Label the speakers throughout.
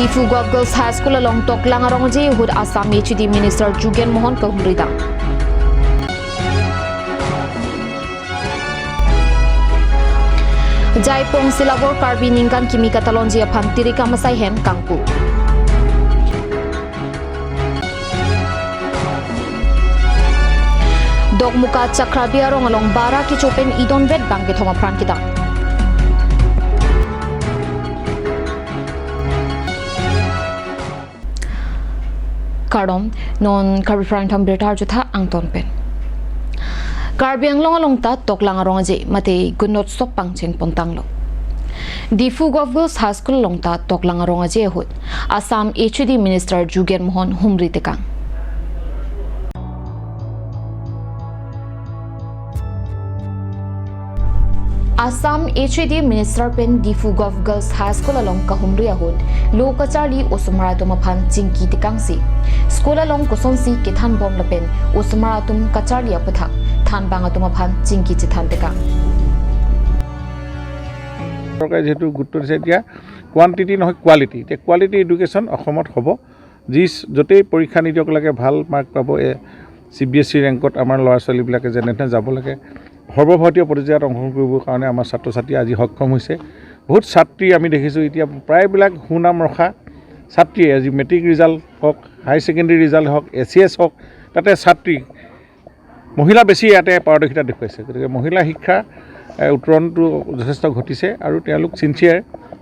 Speaker 1: Difu Girls High School along Toklangarongji Hud Assam HD Minister Jugen Mohan Kahumrida. Jaipong Silabor Karbi Ningkan Kimi Katalonji Apan Tirika Masai Hen Kangpu. Dogmuka Chakrabiarong along Bara Kichopen Idon Vet Bank Thoma Pran Kita. Kardom non Karbi Prime Time Britar Jutha Angton Pen. Karbi Anglong along ta Toklangarong je mate gunot stop pangchen pontanglo. Difu Girls High School along ta Toklangarong je hut Assam HD Minister Jugen Mohan Humri tekang. Assam HD Minister Pen Difu Girls High School along Kahumri ahud Lokachari Usmaratum Aphan Chinki Tikangsi School along Kosonsi Kithan Bom Lapen Usmaratum Kachari Apathak Than Bangatum Aphan Chinki Chithan Tekang.
Speaker 2: যেহেতু গুৰুত্ব দিছে এতিয়া quantity নহয় quality এতিয়া quality education অসমত হ'ব যি য'তেই পৰীক্ষা নিদিয়ক লাগে ভাল মাৰ্ক পাব CBSE ৰেংকত আমাৰ ল'ৰা ছোৱালীবিলাকে যেনে যাব লাগে সৰ্বভাৰতীয় পৰ্যায়ত অংশগ্ৰহণ কৰিবৰ কাৰণে আমাৰ ছাত্ৰ ছাত্ৰী আজি সক্ষম হৈছে বহুত ছাত্ৰী আমি দেখিছোঁ এতিয়া প্ৰায়বিলাক সুনাম ৰখা ছাত্ৰীয়ে আজি মেট্ৰিক ৰিজাল্ট হওক হাই ছেকেণ্ডেৰী ৰিজাল্ট হওক ACS হওক তাতে ছাত্ৰী মহিলা বেছি ইয়াতে পাৰদৰ্শিতা দেখুৱাইছে গতিকে মহিলা শিক্ষা উত্তৰণটো যথেষ্ট ঘটিছে আৰু তেওঁলোক সিনচিয়াৰ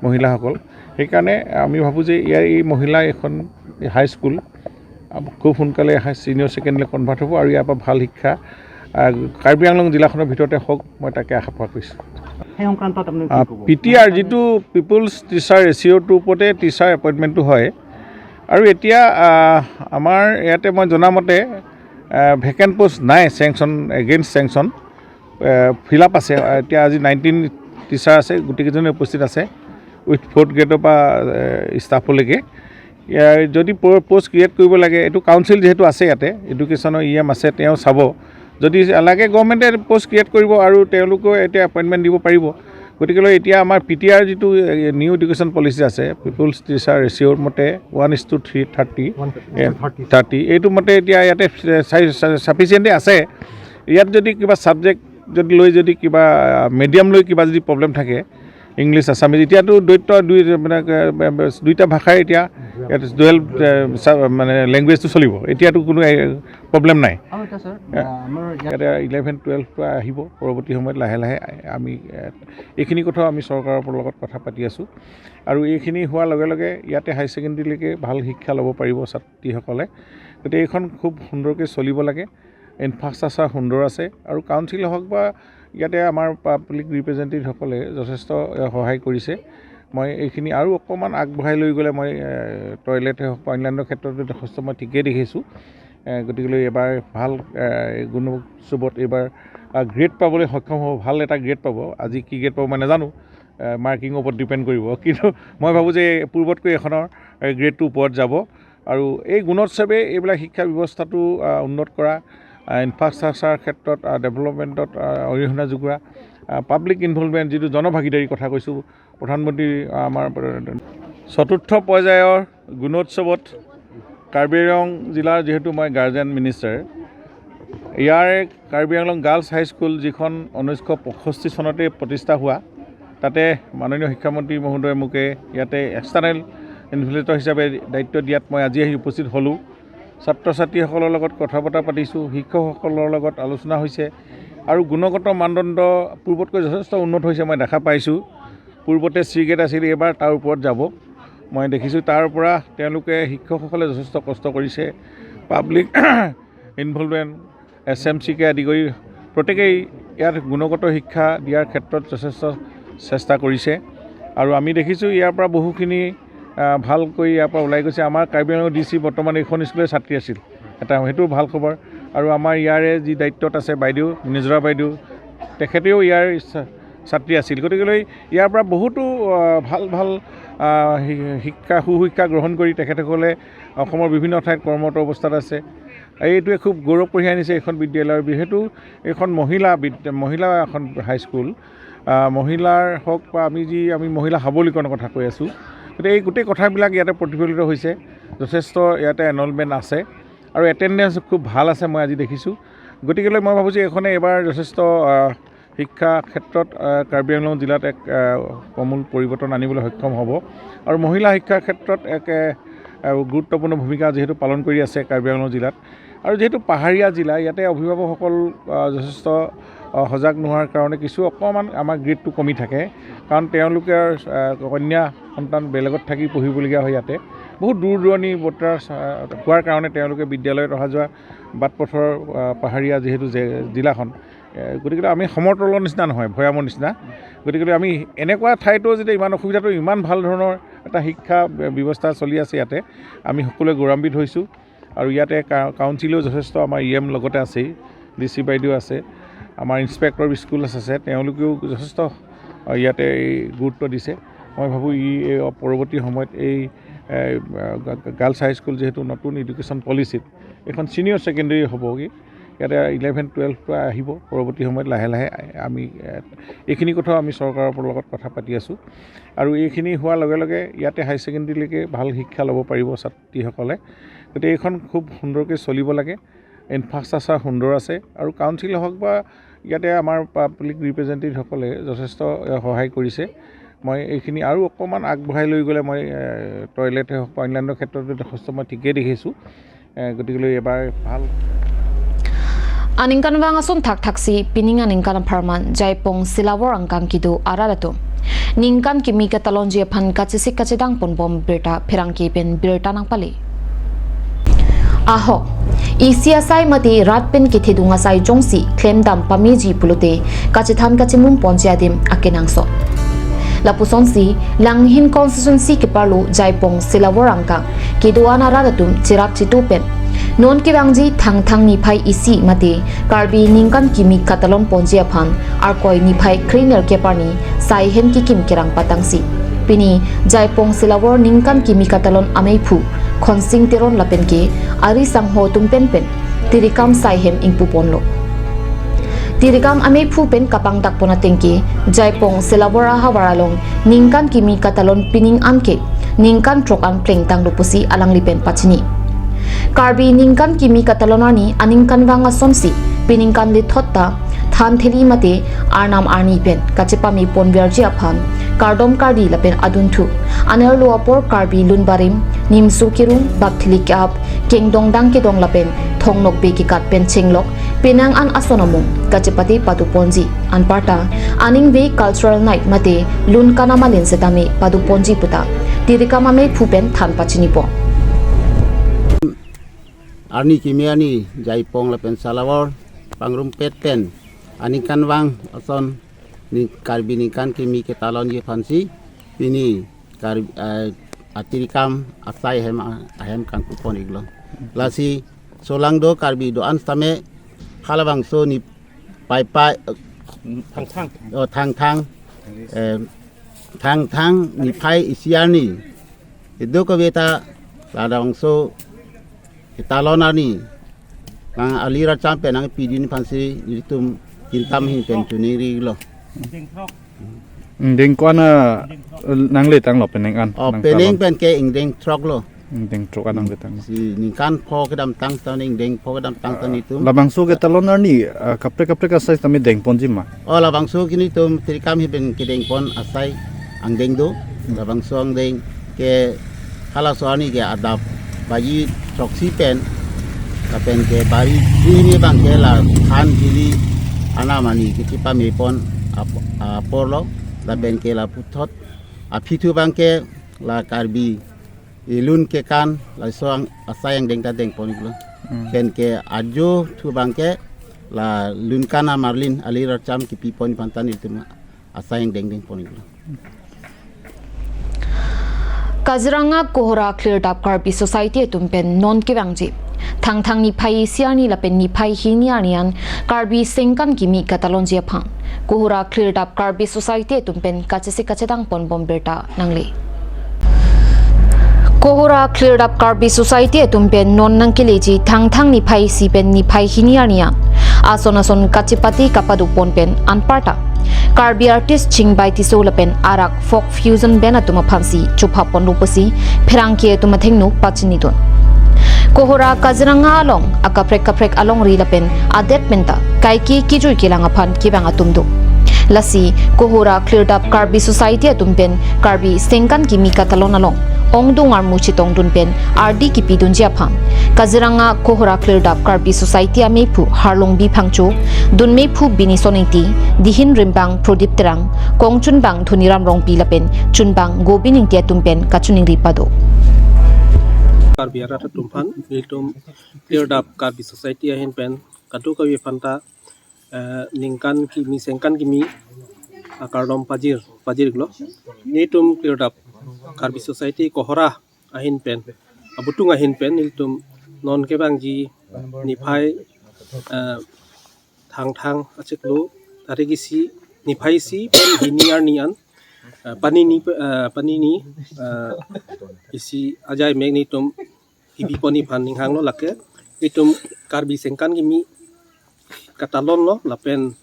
Speaker 2: মহিলাসকল সেইকাৰণে আমি ভাবোঁ যে ইয়াৰ এই মহিলা এখন হাই স্কুল খুব সোনকালে ছিনিয়ৰ ছেকেণ্ডেৰী কনভাৰ্ট হ'ব আৰু ইয়াৰ পৰা ভাল শিক্ষা কাৰ্বি আংলং জিলাখনৰ ভিতৰতে হওক মই তাকে আশা কৰিছোঁ PTR যিটো পিপলছ টিচাৰ ৰেচিঅ'টোৰ ওপৰতে টিচাৰ এপইণ্টমেণ্টটো হয় আৰু এতিয়া আমাৰ ইয়াতে মই জনামতে ভেকেণ্ট পোষ্ট নাই sanction against sanction fill up আছে এতিয়া আজি 19 টিচাৰ আছে গোটেইকেইজনে উপস্থিত আছে উইথ 4th গ্ৰেডৰ পৰা ষ্টাফলৈকে যদি পোষ্ট ক্ৰিয়েট কৰিব লাগে এইটো কাউন্সিল যেহেতু আছে ইয়াতে এডুকেশ্যনৰ EM আছে তেওঁ চাব যদি লাগে গভৰ্ণমেণ্টে পোষ্ট ক্ৰিয়েট কৰিব আৰু তেওঁলোকে এতিয়া এপইণ্টমেণ্ট দিব পাৰিব গতিকে এতিয়া আমাৰ PTR যিটো নিউ এডুকেশ্যন পলিচি আছে পিপলছ টিচাৰ ৰেচিঅ'ৰ মতে 1:330 এইটো মতে এতিয়া ইয়াতে চাফিচিয়েণ্টে আছে ইয়াত যদি কিবা ছাবজেক্ট যদি লৈ যদি কিবা মিডিয়াম লৈ কিবা যদি প্ৰব্লেম থাকে ইংলিছ আছামিজ এতিয়াতো দুইটা ভাষাই এতিয়া ডুৱেল মানে লেংগুৱেজটো চলিব এতিয়াতো কোনো প্ৰব্লেম নাই ইয়াতে 11-12 আহিব পৰৱৰ্তী সময়ত লাহে লাহে আমি এইখিনি কথাও আমি চৰকাৰৰ লগত কথা পাতি আছোঁ আৰু এইখিনি হোৱাৰ লগে লগে ইয়াতে হাই ছেকেণ্ডেৰীলৈকে ভাল শিক্ষা ল'ব পাৰিব ছাত্ৰীসকলে গতিকে এইখন খুব সুন্দৰকৈ চলিব লাগে ইনফ্ৰাষ্ট্ৰাকচাৰ সুন্দৰ আছে আৰু কাউন্সিল হওক বা ইয়াতে আমাৰ পাব্লিক ৰিপ্ৰেজেণ্টেটিভসকলে যথেষ্ট সহায় কৰিছে মই এইখিনি আৰু অকণমান আগবঢ়াই লৈ গ'লে মই টয়লেটে হওক বা অন্যান্য ক্ষেত্ৰতো যথেষ্ট মই ঠিকেই দেখিছোঁ গতিকে এবাৰ ভাল গুণোৎসৱত এইবাৰ গ্ৰেড পাবলৈ সক্ষম হ'ব ভাল এটা গ্ৰেড পাব আজি কি গ্ৰেড পাব মই নাজানো মাৰ্কিঙৰ ওপৰত ডিপেণ্ড কৰিব কিন্তু মই ভাবোঁ যে পূৰ্বতকৈ এখনৰ গ্ৰেডটো ওপৰত যাব আৰু এই গুণোৎসৱে এইবিলাক শিক্ষা ব্যৱস্থাটো উন্নত কৰা ইনফ্ৰাষ্ট্ৰাকচাৰ ক্ষেত্ৰত ডেভেলপমেণ্টত অৰিহণা যোগোৱা পাব্লিক ইনভলভমেণ্ট যিটো জনভাগিদাৰীৰ কথা কৈছোঁ প্ৰধানমন্ত্ৰী আমাৰ 4ৰ্থ পৰ্যায়ৰ গুণোৎসৱত কাৰ্বি আংলং জিলাৰ যিহেতু মই গাৰ্জেন মিনিষ্টাৰ ইয়াৰ কাৰ্বি আংলং গাৰ্লছ হাই স্কুল যিখন 1965 চনতে প্ৰতিষ্ঠা হোৱা তাতে মাননীয় শিক্ষামন্ত্ৰী মহোদয়ে মোকে ইয়াতে এক্সটাৰ্নেল ইনভেষ্টিগেটৰ হিচাপে দায়িত্ব দিয়াত মই আজি আহি উপস্থিত হ'লোঁ ছাত্ৰ ছাত্ৰীসকলৰ লগত কথা বতৰা পাতিছোঁ শিক্ষকসকলৰ লগত আলোচনা হৈছে আৰু গুণগত মানদণ্ড পূৰ্বতকৈ যথেষ্ট উন্নত হৈছে মই দেখা পাইছোঁ পূৰ্বতে চিগ্ৰেড আছিল এইবাৰ তাৰ ওপৰত যাব মই দেখিছোঁ তাৰ পৰা তেওঁলোকে শিক্ষকসকলে যথেষ্ট কষ্ট কৰিছে পাব্লিক ইনভলভমেণ্ট SMCকে আদি কৰি প্ৰত্যেকেই ইয়াত গুণগত শিক্ষা দিয়াৰ ক্ষেত্ৰত যথেষ্ট চেষ্টা কৰিছে আৰু আমি দেখিছোঁ ইয়াৰ পৰা বহুখিনি ভালকৈ ইয়াৰ পৰা ওলাই গৈছে আমাৰ কাৰ্বি আংলং DC বৰ্তমান এইখন স্কুলৰ ছাত্ৰী আছিল এটা সেইটো ভাল খবৰ আৰু আমাৰ ইয়াৰে যি দায়িত্বত আছে বাইদেউ নিজৰা বাইদেউ তেখেতেও ইয়াৰ ছাত্ৰী আছিল গতিকে ইয়াৰ পৰা বহুতো ভাল ভাল সুশিক্ষা গ্ৰহণ কৰি তেখেতসকলে অসমৰ বিভিন্ন ঠাইত কৰ্মৰত অৱস্থাত আছে এইটোৱে খুব গৌৰৱ কঢ়িয়াই আনিছে এখন বিদ্যালয়ৰ যিহেতু এখন মহিলা এখন হাই স্কুল মহিলাৰ হওক বা আমি মহিলা সবলীকৰণৰ কথা কৈ আছোঁ গতিকে এই গোটেই কথাবিলাক ইয়াতে প্ৰতিফলিত হৈছে যথেষ্ট ইয়াতে এনৰলমেণ্ট আছে আৰু এটেণ্ডেঞ্চ খুব ভাল আছে মই আজি দেখিছোঁ গতিকেলৈ মই ভাবোঁ যে এইখনে এইবাৰ যথেষ্ট শিক্ষা ক্ষেত্ৰত কাৰ্বি আংলং জিলাত এক সমূল পৰিৱৰ্তন আনিবলৈ সক্ষম হ'ব আৰু মহিলা শিক্ষাৰ ক্ষেত্ৰত এক গুৰুত্বপূৰ্ণ ভূমিকা যিহেতু পালন কৰি আছে কাৰ্বি আংলং জিলাত আৰু যিহেতু পাহাৰীয়া জিলা ইয়াতে অভিভাৱকসকল যথেষ্ট সজাগ নোহোৱাৰ কাৰণে কিছু অকণমান আমাৰ গ্ৰেডটো কমি থাকে কাৰণ তেওঁলোকে কন্যা সন্তান বেলেগত থাকি পঢ়িবলগীয়া হয় ইয়াতে বহুত দূৰ দূৰণি বতৰা হোৱাৰ কাৰণে তেওঁলোকে বিদ্যালয়ত অহা যোৱা বাট পথৰ পাহাৰীয়া যিহেতু জিলাখন গতিকে আমি সমতলৰ নিচিনা নহয় ভৈয়ামৰ নিচিনা গতিকে আমি এনেকুৱা ঠাইতো যেতিয়া ইমান অসুবিধাটো ইমান ভাল ধৰণৰ এটা শিক্ষা ব্যৱস্থা চলি আছে ইয়াতে আমি সকলোৱে গৌৰৱান্বিত হৈছোঁ আৰু ইয়াতে কাউন্সিলেও যথেষ্ট আমাৰ EM লগতে আছেই DC বাইদেউ আছে আমাৰ ইনস্পেক্টৰ স্কুল আছে তেওঁলোকেও যথেষ্ট ইয়াতে গুৰুত্ব দিছে মই ভাবোঁ পৰৱৰ্তী সময়ত এই গাৰ্লছ হাই স্কুল যিহেতু নতুন এডুকেশ্যন পলিচিত এখন ছিনিয়ৰ ছেকেণ্ডেৰী হ'ব কি ইয়াতে 11-12 আহিব পৰৱৰ্তী সময়ত লাহে লাহে আমি এইখিনি কথাও আমি চৰকাৰৰ লগত কথা পাতি আছোঁ আৰু এইখিনি হোৱাৰ লগে লগে ইয়াতে হাই ছেকেণ্ডেৰীলৈকে ভাল শিক্ষা ল'ব পাৰিব ছাত্ৰীসকলে গতিকে এইখন খুব সুন্দৰকৈ চলিব লাগে ইনফ্ৰাষ্ট্ৰাকচাৰ সুন্দৰ আছে আৰু কাউন্সিল হওক বা ইয়াতে আমাৰ পাব্লিক ৰিপ্ৰেজেণ্টেটিভসকলে যথেষ্ট সহায় কৰিছে মই এইখিনি আৰু অকণমান আগবঢ়াই লৈ গ'লে মই টয়লেটে হওক বা অন্যান্য ক্ষেত্ৰতো যথেষ্ট মই ঠিকেই দেখিছোঁ গতিকে এবাৰ ভাল
Speaker 1: Aningkan wangason tak-taksi piningan ningkan aparman jaipong silawar angkang kido aralato. Ningkan kimi katalon jepan kachisik kachidang pon bom berta pirangki pen berta nang pali. Aho, ICSI mati rat pen kithidunga sai jongsi claim dam pamiji pulute kachithan kachimum ponjadim akinangso. Lapusonsi langhin constituency kiparlu jaipong silawar angkang kido anaralatum chirap chitupen. Non kibangji thang niphai isi mate karbi ningkan kimi katalon ponjia phan arkoi niphai criminal keparni sai hen ki kim kerang patangsi pini jaipong silawar ningkan kimi katalon ameipu khonsing teron lapenke ari sangho tumpen pen tirikam sai hem ingpu ponlo tirikam ameipu pen kapang dakpona tengke jaipong silawar hawaralong ningkan kimi katalon pining anke ningkan trokan pleng tang lupusi alang lipen pachini Karbi ningkan kimi katalonani aningkan wanga sonsi piningkan li thotta than theli mate arnam arni pen kachepami ponverji aphan kardom kardi lapen adunthu aner luapor karbi lunbarim nimsu kirum bakthili kap kengdong dang ke dong lapen thongnok be ki kat pen chenglok penang an asonomung kachepati paduponji anparta aning ve cultural night mate lun kanama len setame paduponji puta tirikama me phupen than pachini po
Speaker 3: Arni kimiani jaipong lapen salawar pangrum pen anikan wang ason ni karbi nikan kimi ke talon ye fansi ini karbi atirikam asai hem kan kupon iglo lasi solang do karbi do anstame khalawang so ni pai thang ni pai isiani itu ko beta ladang so Talonani nang alira champe nang pidin pansi itum income hin pensioni riglo
Speaker 4: ding kwana nang le tang lo peneng an
Speaker 3: peneng pen ke ingdeng truck lo
Speaker 4: ding truck anang le tang
Speaker 3: si ningkan pho kedam tang taning deng pho kedam tang tan itum
Speaker 4: labang so ke talonar ni kapre ka sai tami deng ponji ma
Speaker 3: labang so kini tum trikam hi pen ke deng pon asai ang deng do labang so ang deng ke khala so ani ke adap bayi troksi pen kapen ke bari ini bang ke la khan dili anamani kiti pa me pon porlo la ben ke la puthot aphitu bang ke la karbi ilun ke kan la soang asayang deng ta deng poniglo pen ke ajo thu bang ke la lun kana marlin alira cham ki pi pon pantan itu asayang deng poniglo
Speaker 1: Kaziranga kohora cleared up karbi society tumpen non kibangji thang ni phai siani lapen ni phai hinianian karbi sengkan kimi katalon je phang kohora cleared up karbi society tumpen kachese kachedang pon bom berta nangle Kohora cleared up Karbi society tumpen non nang kileji thang ni phai si pen ni phai hiniar niya. Ason kachipati kapadu ponpen anparta. Karbi artist chingbai tisolapen arak folk fusion benatuma phansi chupha ponrupasi pherangke tumathengnu pachinidon. Kohora Kaziranga along akaprek along rilapen adet menta kaiki kijui kilanga phan kibanga tumdu. Lasi Kohora cleared up Karbi society atumpen Karbi sengkan kimi katalon along ongdung armu chitong dunpen RD kipi dunjia phang Kaziranga Kohora cleared up Karbi society amepu harlong bi phangchu dunmepu bini soniti dihin rimbang prodip terang kongchun bang thuniram rong pilapen chunbang gobining tia tumpen kachuning ripado
Speaker 5: Karbi arata tumpan iltum cleared up Karbi society ahin pen kadu kawi fanta ningkan kimi sengkan kimi akardom pajir glo nitum cleared up Karbi society Kohora ahin pen abutung ahin pen iltum non kebangji niphai thang acheklo tarigisi niphai si pen hiniar nian panini isi ajai megnitum ibi poni phaning hanglo lake itum Karbi sengkan kimi katalon lo lapen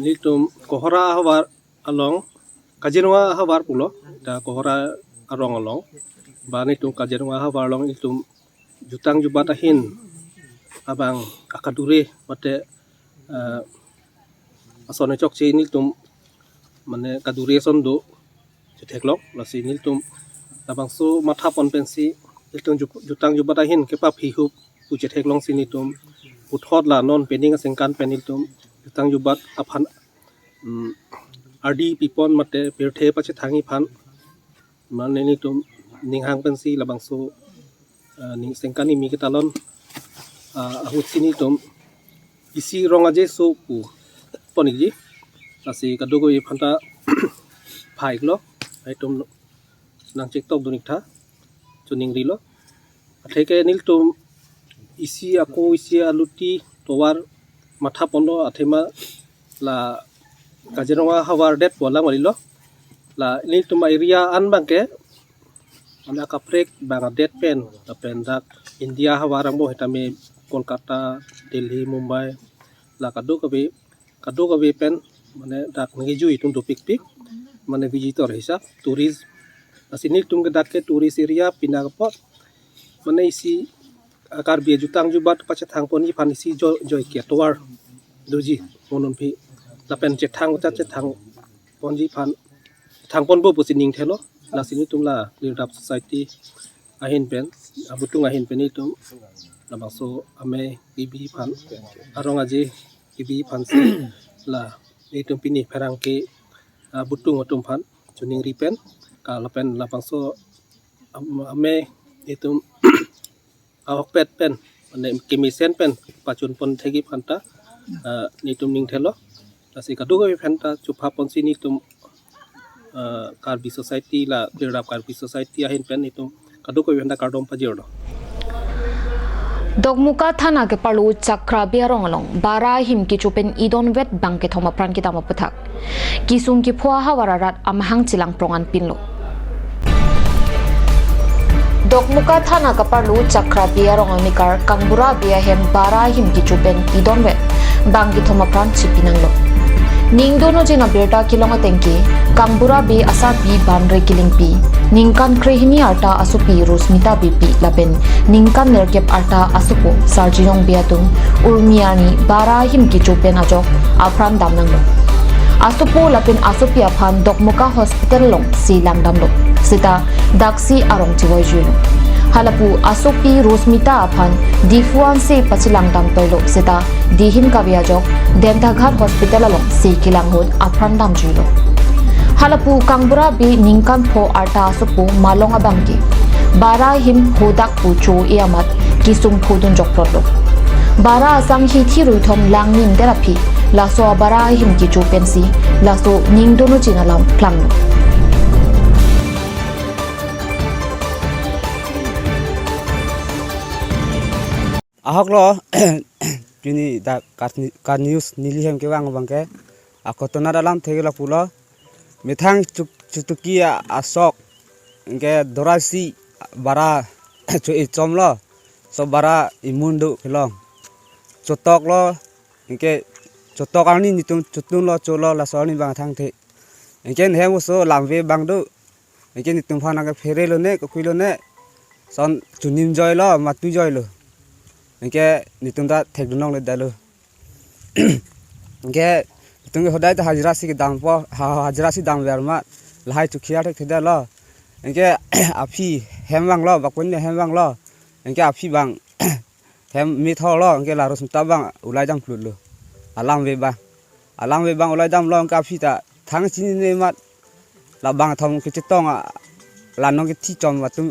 Speaker 5: nitum Kohora hawar along Kaziranga hawar pulo da Kohora arong along ba nitum Kaziranga hawar along itum jutang jubatahin abang akadure mate asone chokche nitum mane kadure sondo juteklok lasi nitum abang so matha pon pensi nitum jutang jubatahin kepa phihu pujetheklong sinitum uthot la non pending sengkan peniltum jutang jubat aphan RD pipon mate pirthe pache thangi phan mane nitum ninghang pensi labangso ning sengkani mi ketalon ahut sinitum isi rongaje so pu poniji asi kadogo i phanta phaiklo aitum nang chektok duniktha chuning rilo atheke niltum isi aluti towar matha pondo athema la Kaziranga hawar det bola malilo la ini tuma area an bangke ana kaprek bang det pen dak India hawar ambo hitame Kolkata Delhi Mumbai la kado kabe pen mane dak ngejui tum pik mane visitor hisap turis asini tum dak ke turis area pinagpot mane isi Karbi jutang jubat pache thang poni phanisi joy kia towar doji monon phi lapen chethang chethang ponji phan thang pon bo posining thelo la sini tumla cleared up society ahin pen abutung ahin pen itum labaso ame ibi phan arong aji ibi phan se la itum pini pherang ke butung atum phan chuning ripen ka lapen lapangso ame itum awak pet pen ane kimisen pen pachun pon thegi phanta nitum ning thelo asi kadu ga phanta chupha pon si nitum Karbi society la cleared up Karbi society ahin pen nitum kadu ga phanta kardom pajirdo
Speaker 1: Dogmuka thana ke palu chakra biarong along bara him ki chupen idon wet bang ke thoma pran ki tama puthak kisung ki phwa hawararat amhang chilang prongan pinlo Dogmuka thana kaparlu chakra biarong amikar kangbura bia hem bara him ki chupen idon wet bangi thoma pran chipinanglo ningdono jina berta kilonga tengki kangbura be asa bi banre kilingpi ningkan krehini arta asupi rosmita bipi laben ningkan nerkep arta asupo sarjinong biatung urmiani bara him ki chupen ajok apran damnanglo asupo lapen asupi aphan Dogmuka hospital long si langdamlo sita daksi arong chiwai julo halapu asopi rosmita aphan difuan se pachilang dam toilo sita dihin kabiajok dentaghat hospital along se kilanghut apran dam julo halapu kangbura bi ningkan pho arta asopu malong abangki bara him hodak pu cho iamat kisung phodun jokprolo bara asang hi thirui thom langnim therapy laso bara him ki cho pensi laso ningdono chinalam plangno
Speaker 6: ahok lo juni da kat news nilihem ke wang bangke ako to na dalam thegela pulo mithang chutukia asok ke dorasi bara cho ichom lo so bara imundu khilong chotok lo inke chotok ani nitum chutun lo cholo la so ni bang thang the inke he mo so lamve bang du inke nitum phana ka fere lo ne ko khuilo ne son chunim joy lo matu joy lo inke nitum da thek dunong le dalo inke tung hodai ta hajra si ke dam po hajra si dam ver ma lahai chu khia thek theda lo inke api hemwang lo bakun ne hemwang lo inke api bang hem mi tho lo inke la ro sumta bang ulai dam plut lo alang ve bang ulai dam lo ka api ta thang chin ne ma la bang thom ke chitong la nong ke thi chom wa tu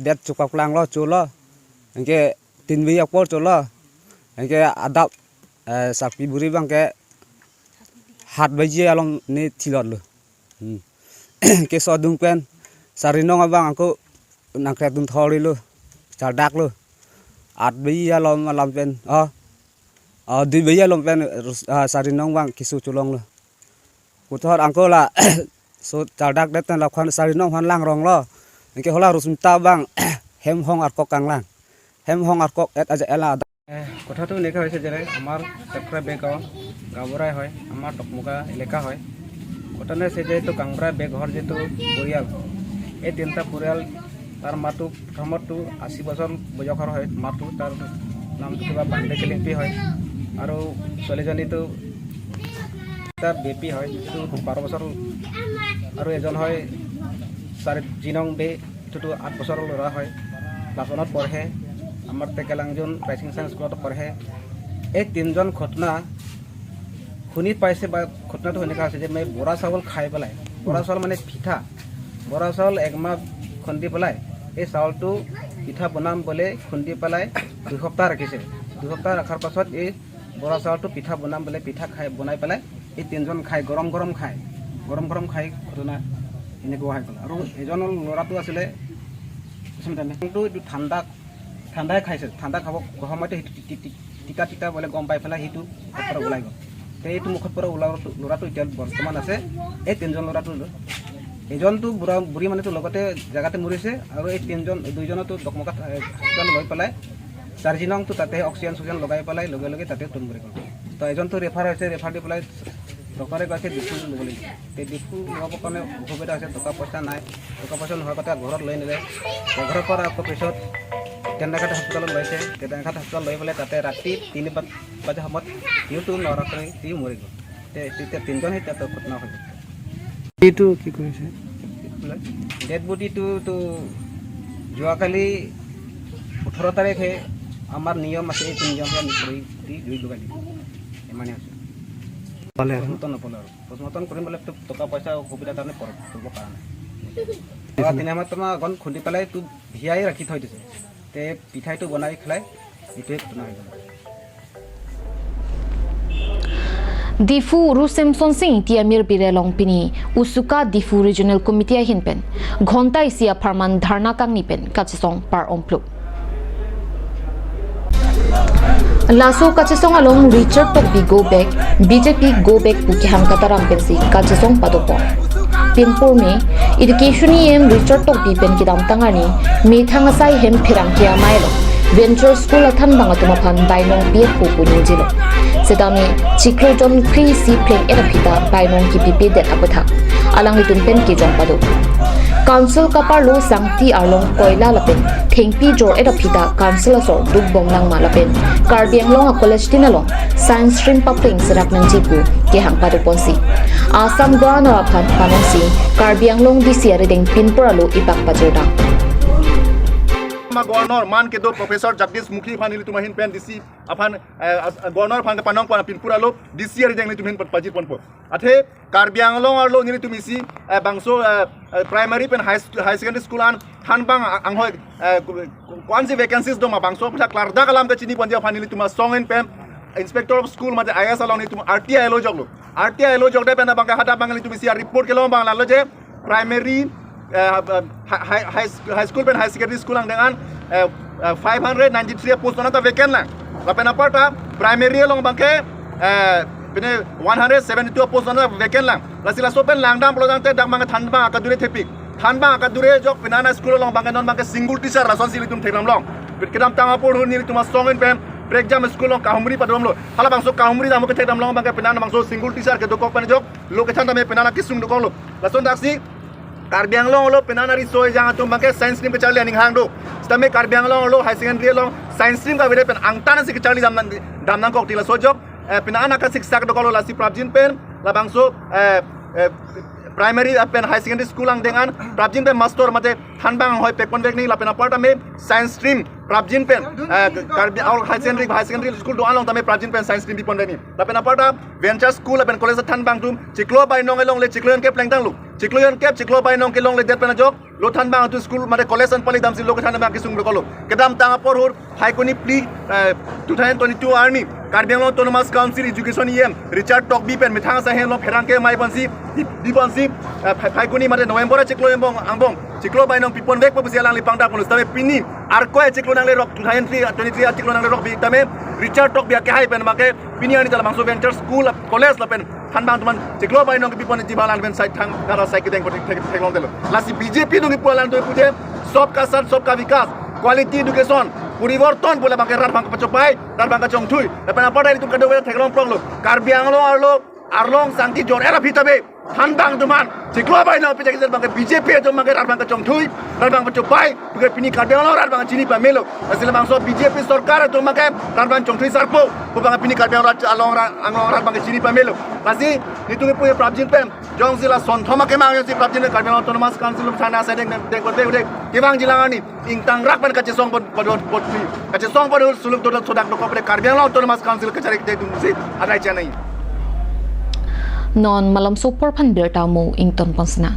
Speaker 6: det chu ka klang lo chu lo inke tin vi yak por chu lo inke adap sakpi buri bang ke hat baji along ne thilot lo ke so dung pen sarinong abang aku nangkret dun thori lo chardak lo at bayi alom pen di bayi alom pen sarinong bang kisu chulong lo kuthor angko la so chardak detan la khan sarinong han lang rong lo ke hola rusumta bang hem hong ar kok kanglang hem hong ar kok et aja ela কথাটো এনেকা হৈছে যে আমাৰ চেপ্ৰা বেগ গাঁৱৰাই হয় আমাৰ টকমুকা এলেকা হয় ঘটনা হৈছে যেহেতু কাংৰা বেগৰ যেটো পৰিয়াল এই তিনিটা পৰিয়াল তাৰ মাতো প্ৰথমতো 80 বছৰ বয়সৰ হয় মাতো তাৰ নামটো কিবা বান্দে কেলেম্পি হয় আৰু ছোৱালীজনীটো তাৰ বেপি হয় যিটো 12 বছৰ আৰু এজন হয় জিনং বে যিটো 8 বছৰৰ ল'ৰা হয় ক্লাছ 1ত পঢ়ে আমার টেকেলাংজন প্রাইসিং সায়েন্স স্কুলত পঢ়ে এই তিনজন ঘটনা শুনি পাইছে বা ঘটনাটো এনেকা আছে যে মই বৰা চাউল খাই পেলাই বৰা চাউল মানে পিঠা বৰা চাউল একমাহ খুন্দি পেলাই এই চাউলটো পিঠা বনাম বলে খুন্দি পেলাই 2 সপ্তাহ ৰাখিছে 2 সপ্তাহ ৰাখাৰ পাছত এই বৰা চাউলটো পিঠা বনাম বলে পিঠা খাই বনাই পেলাই এই তিনজন খাই গৰম গৰম খাই ঘটনা এনেকুৱা হৈ গ'ল আৰু এজনৰ ল'ৰাটো আছিলে ঠাণ্ডাই খাইছে ঠাণ্ডা খাব সময়তে টিকা বলে গম পাই পেলাই সেইটো মুখৰ পৰা ওলাই গ'ল এইটো মুখৰ পৰা ওলোৱা ল'ৰাটো এতিয়া বৰ্তমান আছে এই তিনজন ল'ৰাটো এজনটো বুঢ়ী মানুহটো লগতে জেগাতে মৰিছে আৰু এই দুইজনতো ডকমকা হস্পিটেল লৈ পেলাই চাৰিজনটো তাতে অক্সিজেন লগাই পেলাই লগে লগে তাতে তুম মৰি গ'ল তো এজনটো ৰেফাৰ হৈছে ৰেফাৰ দি পেলাই ডক্টৰে কৈছে ডিফু ল'ব লাগিব সেই ডিফু ল'বৰ কাৰণে অসুবিধা হৈছে টকা পইচা নাই টকা পইচা নোহোৱাৰ কথা ঘৰত লৈ নিলে ঘৰৰ পৰা আকৌ পিছত কেন্দ্ৰঘাট হস্পিটেলত লৈছে কেন্দ্ৰঘাট হস্পিটেল লৈ পেলাই তাতে ৰাতি 3 বজাৰ সময়ত সিহঁতো নৰকৰি সিও মৰি গ'ল তেতিয়া তিনিজন তাতে ঘটনা হৈ গ'ল
Speaker 5: এইটো কি কৰিছে
Speaker 6: ডেড বডিটো যোৱাকালি 18 তাৰিখে আমাৰ নিয়ম আছে এই তিনিজনৰ দি জুই লগাই দিব ইমানেই আছে পষ্টমৰ্টম কৰিম বোলে টকা পইচা অসুবিধাৰ কাৰণে কৰিব পৰা নাই তিনিমাহ তোমাৰ গণ খুন্দি পেলাই তো ভিয়াই ৰাখি থৈ দিছে তে পিঠাইটো বনাই খাই এইটোৱে ঘটনা হৈ গ'ল
Speaker 1: Difu Rusemson Singh Tiamir Birelong Pini Usuka Difu Regional Committee Hinpen Ghonta Isia Parman Dharna Kangni Pen Kachisong Par Omplu Laso Kachisong along Richard Tokbi Go Back BJP Go Back Pukiham Kataram Pensi Kachisong Padopo Pinpur me Education em Richard Tokbi Pen Kidam Tangani Me Thangasai Hem Pirang Kia Mailo Venture School Athan Bangatumapan Bainong Piet Pupuning Jilo Sedami Chikrojon Kri Si Pleng Erapita Bainong Ki Pipi Det Apathak Alang Litun Pen Ki Jong Padu Council Kaparlo Sangti Arlong Koila Lapen Thengpi Jor Erapita Council Asor Duk Bongnang Malapen Karbiang Long College Tinalong Science Stream Papling Serak Nanjipu Ke Hang Padu Ponsi Assam Governor Aphan Panongsi Karbiang Long Disia Redeng Pinpuralo Ipak Pajerdang
Speaker 7: governor मान के दो professor Jagdish Mukhi फानिली तुमहिन pen DC Affan governor फान पानंग पाना पिनपुरा लो DC रे जंगली तुमहिन पजिर पनपो अथे कार्बियांगलो आलो निरि तुमिसी बांसो प्राइमरी पेन हाई सेकेंडरी स्कूल आन थानबांग आंहो कौन सी वैकेंसीज दो मा बांसो पथा क्लारदा कलाम ते चिनी पंजा फानिली तुमा song in pen inspector of school माजे आईएस अलाउनी तुम आरटीआई लो जगलो pen Banga Hata बांगली तुमिसी report Kelo Bangla low J primary high school pen high secondary school ang dengan 593 post na ta vacant lang lapen aparta primary long bangke pene 172 post na vacant lang lasila so pen langdam plodang te dang mga thanba akadure thepik than bang ka dure jok penana school long bang non bang ke single teacher rason sili tum thekram long kedam tanga por hu ni tuma song in pem break jam school long kahumri padom lo hala bang so kahumri da mo ke thekram long bang ke penana bang so single teacher ke dokok pan jok lo ke thanda me penana kisung dokok lo rason taksi Karbi Anglong lo penana ri soy jang atum bang ke science stream ke charli aning hang do stame Karbi Anglong lo high secondary lo science stream ka vide pen angtana sik charli damnan kok tila so jok penana ka sik sak dokok lo la si prabjin pen la bang so primary pen high secondary school ang dengan prabjin pen master mate hanbang hoy pekon bek ni la pen aparta me science stream prabjin pen Karbi aul high secondary school do along tame prabjin pen science stream di pon ni la pen aparta venture school la pen college thanbang tum chiklo bai nong elong le chikloan ke pleng tang lu chikloan kep chiklo bai nong ke long le det pen jok lo thanbang tu school mate college an pali dam si lo ke thanbang kisung do kolo kedam tanga por hur high koni plea 2022 arni Karbi Anglong Autonomous Council Education EM Richard Tokbi pen mithang sa hen lo pherang ke mai bansi di bansi high koni mate November chiklo embong angbong chiklo bai nong pipon vek pabusi alang lipang da kono tame pini arko chiklo nang le rock 2023 chiklo nang le rock bi tame Richard Tokbi ke hai pen make pini ani tala bangso venture school college la pen hanbang tuman chiklo bai nong pipon jibalan pen side thang kara sai ke deng ko theklong delo lasi BJP nong ipolan to puje sob ka sat sob ka vikas quality education puriborton bola bangke rar bangke pacopai rar bangke chongthui lepan apa dari tu kado theklong prong lo Karbi Anglong arlong santi jor era phitabe hanbang tuman chiklo bai nong pije ke bangke BJP to bangke rar bangke chongthui rar bangke pacopai buke pini Karbi Anglong rar bangke chini pamelo asile bangso BJP sarkar to bangke rar bangke chongthui sarpo bu bangke pini Karbi Anglong rar bangke chini pamelo lasi itu ke puye prabjin pem jong sila son thoma ke mang si prabjin Karbi Anglong Autonomous Council thana sa deng ko de kebang jilangani ingtang rak pan kache song pot kache song pod suluk dot sodak no kopre Karbi Anglong Autonomous Council ke cari de dum si adai chanai
Speaker 1: non malam super pan berta mo ington pansna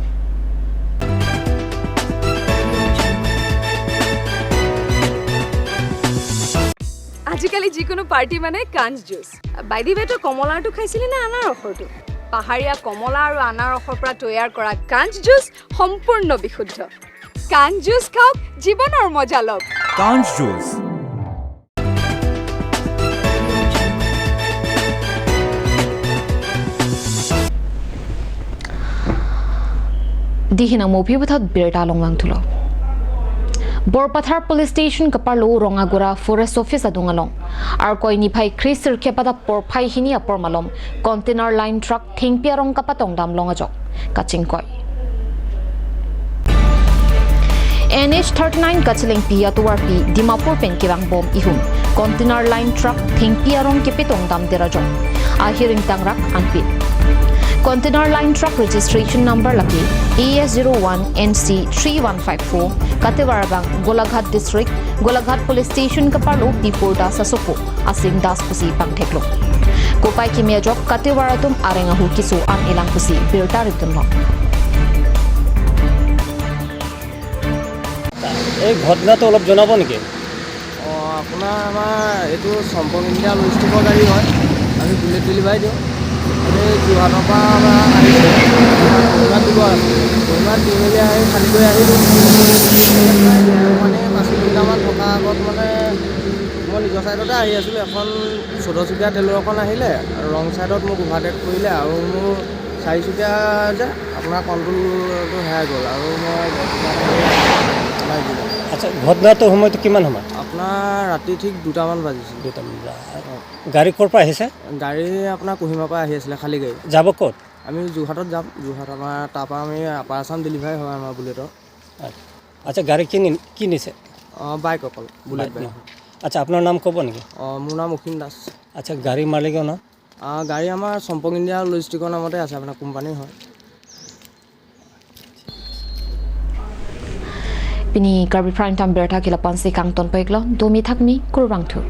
Speaker 8: আজিকালি যিকোনো party মানে কাঞ্জ juice বাইদি বেটো কমলাটো খাইছিলি না আনাৰ ৰসটো পাহাৰীয়া কমলা আৰু আনাৰ ৰসৰ পৰা তৈয়াৰ কৰা কাঞ্জ জুচ সম্পূৰ্ণ বিশুদ্ধ কাঞ্জ জুচ খাওক জীৱনৰ মজা লওক
Speaker 9: কাঞ্জ juice
Speaker 1: dihina mo pibuthat berta longwang thulo Borpathar Police Station kaparlo Rongagura Forest Office adungalong arkoi ni phai Chriser kepada porphai hini apor malom container line truck thingpiarong kapatong damlong ajok kachingkoi NH39 kachileng pia tuarpi Dimapur pen kirang bom ihum container line truck thingpiarong kepetong dam derajong ahiring tangrak anpit Container line truck registration number laki AS01NC3154 Katewarabang Golaghat District Golaghat Police Station kapalo P4 das Asoko Asim das pusi pangtheklo Kopai kimia jok Katewaratum arengahu kisu an ilang pusi birtaritun lo
Speaker 10: এই ঘটনাটো অলপ জনাব নেকি
Speaker 6: আপোনাৰ আমাৰ এইটো সম্পূৰ্ণ India লজিষ্টিকৰ গাড়ী হয় আমি বুলেট ডেলিভাৰী দিওঁ এই যোৰহাটৰ পৰা আমাৰ আহিছে কহিমাত দিব আছে কহিমাত দি মেলি আহি খালী কৰি আহিলোঁ মানে 5 কিলোমিটাৰমান থকা আগত মানে মই নিজৰ ছাইডতে আহি আছিলোঁ এখন 14 চকীয়া টেলৰ এখন আহিলে আৰু ৰং ছাইডত মোক অভাৰটেক কৰিলে আৰু মোৰ 4 চকীয়া যে আপোনাৰ কণ্ট্ৰলটো হেৰাই গ'ল আৰু মই
Speaker 10: আচ্ছা ঘটনাটো সময়টো কিমান সময়
Speaker 6: আপোনাৰ ৰাতি ঠিক 2টামান বাজিছিল
Speaker 10: 2টামান গাড়ী ক'ৰ পৰা আহিছে
Speaker 6: গাড়ী আপোনাৰ কহিমাৰ পৰা আহি আছিলে খালী গাড়ী
Speaker 10: যাব ক'ত
Speaker 6: আমি যোৰহাটত যাম যোৰহাট আমাৰ তাৰপৰা আমি আপাৰ আছাম ডেলিভাৰী হয় আমাৰ বুলেটৰ
Speaker 10: আচ্ছা গাড়ী কি নিছে
Speaker 6: বাইক অকল বুলেট বাইক
Speaker 10: আচ্ছা আপোনাৰ নাম ক'ব নেকি
Speaker 6: মোৰ নাম অসীম দাস
Speaker 10: আচ্ছা গাড়ী মালিকৰ নাম
Speaker 6: গাড়ী আমাৰ সম্পূৰ্ণ ইণ্ডিয়া লজিষ্টিকৰ নামতে আছে আপোনাৰ কোম্পানী হয়
Speaker 1: Pini Karbi Prime Time berta kila pansi kang ton paiklo domi thakmi kurwang thu